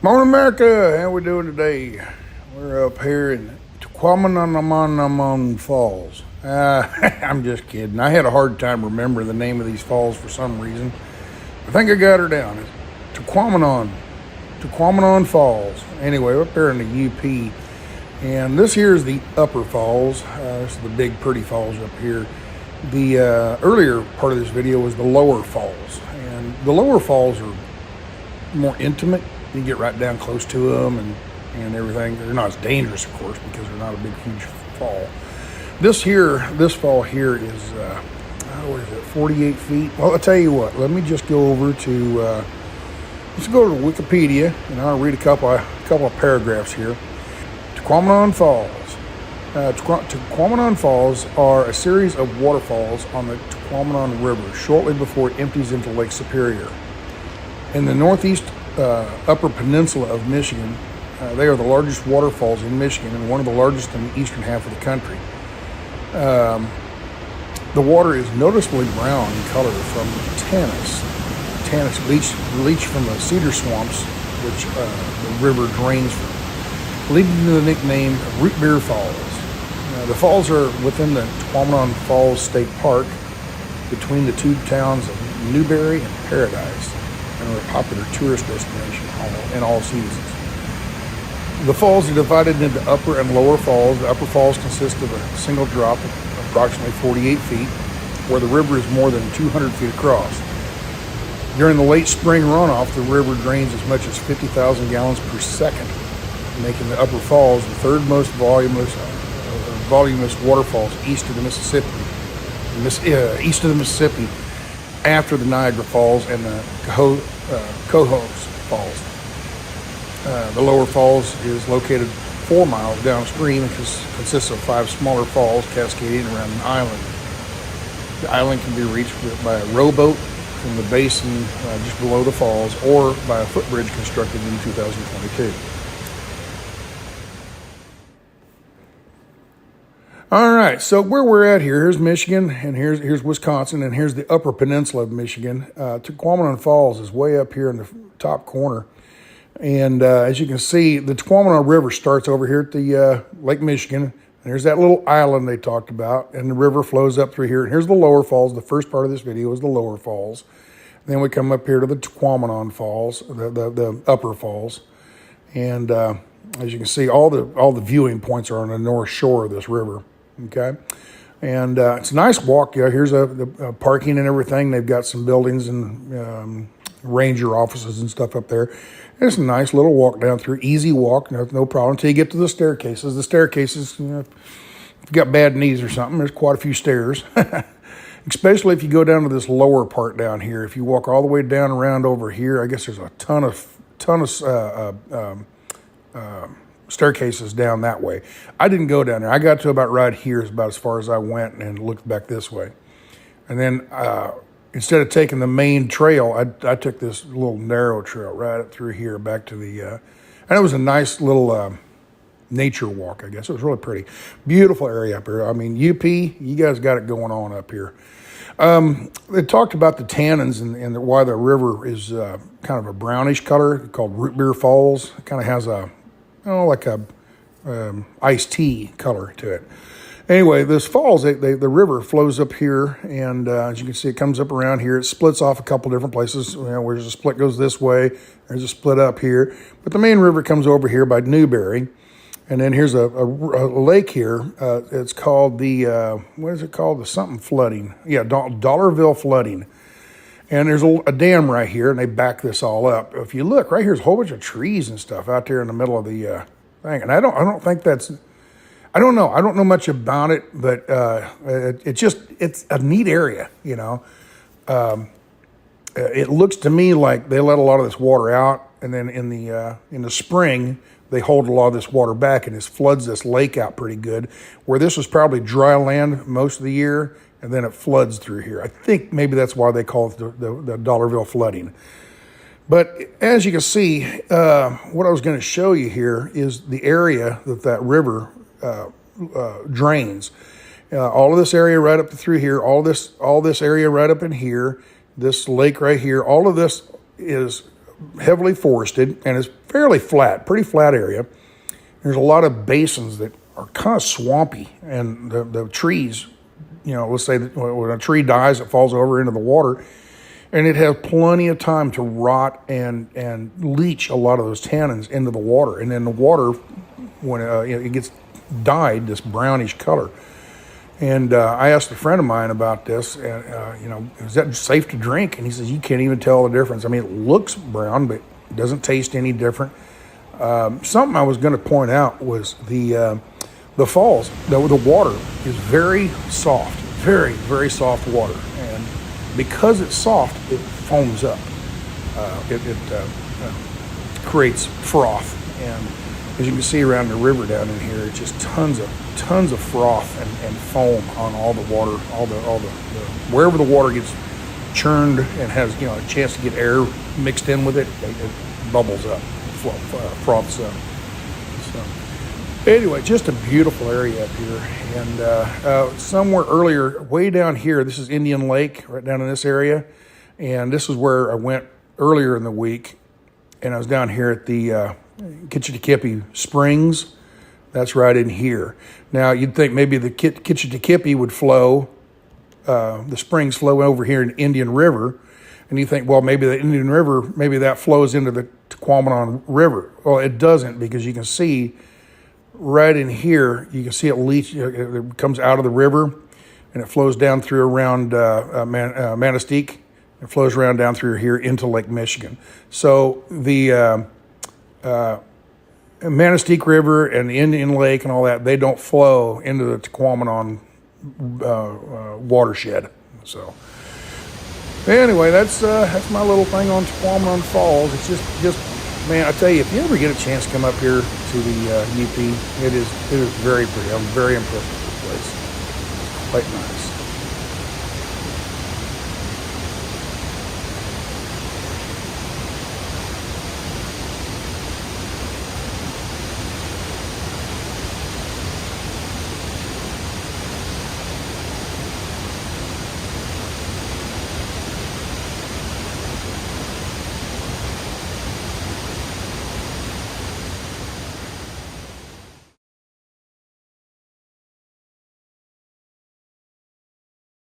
Morning, America. How we doing today? We're up here in Tahquamenon Falls. I'm just kidding. I had a hard time remembering the name of these falls for some reason. I think I got her down. It's Tahquamenon Falls. Anyway, up there in the UP. And this here is the upper falls. This is the big, pretty falls up here. The earlier part of this video was the lower falls. And the lower falls are more intimate. You get right down close to them and everything. They're not as dangerous, of course, because they're not a big, huge fall. This fall here is, what is it, 48 feet? Well, I'll tell you what, let me just go over to, let's go to Wikipedia, and I'll read a couple of paragraphs here. Tahquamenon Falls. Tahquamenon Falls are a series of waterfalls on the Tahquamenon River shortly before it empties into Lake Superior. In the northeast upper peninsula of Michigan, they are the largest waterfalls in Michigan and one of the largest in the eastern half of the country. The water is noticeably brown in color from Tannins leach from the cedar swamps which the river drains from, leading to the nickname Root Beer Falls. The falls are within the Tahquamenon Falls State Park between the two towns of Newberry and Paradise, and are a popular tourist destination in all seasons. The falls are divided into upper and lower falls. The upper falls consist of a single drop of approximately 48 feet, where the river is more than 200 feet across. During the late spring runoff, the river drains as much as 50,000 gallons per second, making the upper falls the third most voluminous waterfalls east of the Mississippi. After the Niagara Falls and the Cohoes Falls. The lower falls is located 4 miles downstream and consists of 5 smaller falls cascading around an island. The island can be reached by a rowboat from the basin just below the falls, or by a footbridge constructed in 2022. All right, so where we're at here's Michigan, and here's Wisconsin, and here's the upper peninsula of Michigan. Tahquamenon Falls is way up here in the top corner. And as you can see, the Tahquamenon River starts over here at the Lake Michigan. And there's that little island they talked about, and the river flows up through here. And here's the lower falls. The first part of this video is the lower falls. Then we come up here to the Tahquamenon Falls, the upper falls. And as you can see, all the viewing points are on the north shore of this river. Okay, and it's a nice walk. Yeah, here's the parking and everything. They've got some buildings and ranger offices and stuff up there. And it's a nice little walk down through. Easy walk, no problem until you get to the staircases. The staircases, if you've got bad knees or something, there's quite a few stairs. Especially if you go down to this lower part down here. If you walk all the way down around over here, I guess there's a ton of staircases down that way. I didn't go down there. I got to about right here is about as far as I went and looked back this way. And then instead of taking the main trail, I took this little narrow trail right up through here back to the, and it was a nice little nature walk, I guess. It was really pretty. Beautiful area up here. I mean, UP, you guys got it going on up here. They talked about the tannins and why the river is kind of a brownish color called Root Beer Falls. It kind of has a, like a iced tea color to it. Anyway, this falls, the river flows up here, and as you can see, it comes up around here. It splits off a couple different places. Where there's a split goes this way, there's a split up here. But the main river comes over here by Newberry. And then here's a lake here. It's called the, what is it called? The something flooding. Yeah, Dollarville flooding. And there's a dam right here, and they back this all up. If you look, right here's a whole bunch of trees and stuff out there in the middle of the thing. And I don't think that's, I don't know. I don't know much about it, but it's a neat area, you know. It looks to me like they let a lot of this water out, and then in the spring, they hold a lot of this water back, and this floods this lake out pretty good, where this was probably dry land most of the year, and then it floods through here. I think maybe that's why they call it the Dollarville flooding. But as you can see, what I was going to show you here is the area that river drains. All of this area right up through here, all this area right up in here, this lake right here, all of this is heavily forested, and it's fairly flat, pretty flat area. There's a lot of basins that are kind of swampy, and the trees, let's say that when a tree dies, it falls over into the water, and it has plenty of time to rot and leach a lot of those tannins into the water. And then the water, when it gets dyed this brownish color. And I asked a friend of mine about this, and, is that safe to drink? And he says, you can't even tell the difference. I mean, it looks brown, but it doesn't taste any different. Something I was going to point out was the falls. The water is very soft, very, very soft water. And because it's soft, it foams up. It creates froth. And as you can see around the river down in here, it's just tons of froth and foam on all the water, wherever the water gets churned and has a chance to get air mixed in with it, it bubbles up, froths up. So anyway, just a beautiful area up here. And somewhere earlier, way down here, this is Indian Lake, right down in this area, and this is where I went earlier in the week, and I was down here at the Kitchitikipi Springs. That's right in here. Now, you'd think maybe the Kitchitikipi would flow, the springs flow over here in Indian River, and you think, well, maybe the Indian River, maybe that flows into the Tahquamenon River. Well, it doesn't, because you can see right in here, you can see it leach, it comes out of the river, and it flows down through around Manistee. It flows around down through here into Lake Michigan. So the Manistee River and the Indian Lake and all that, they don't flow into the Tahquamenon watershed. So anyway, that's my little thing on Tahquamenon Falls. It's just man, I tell you, if you ever get a chance to come up here to the UP, it is very pretty. I'm very impressed with this place. It's quite nice.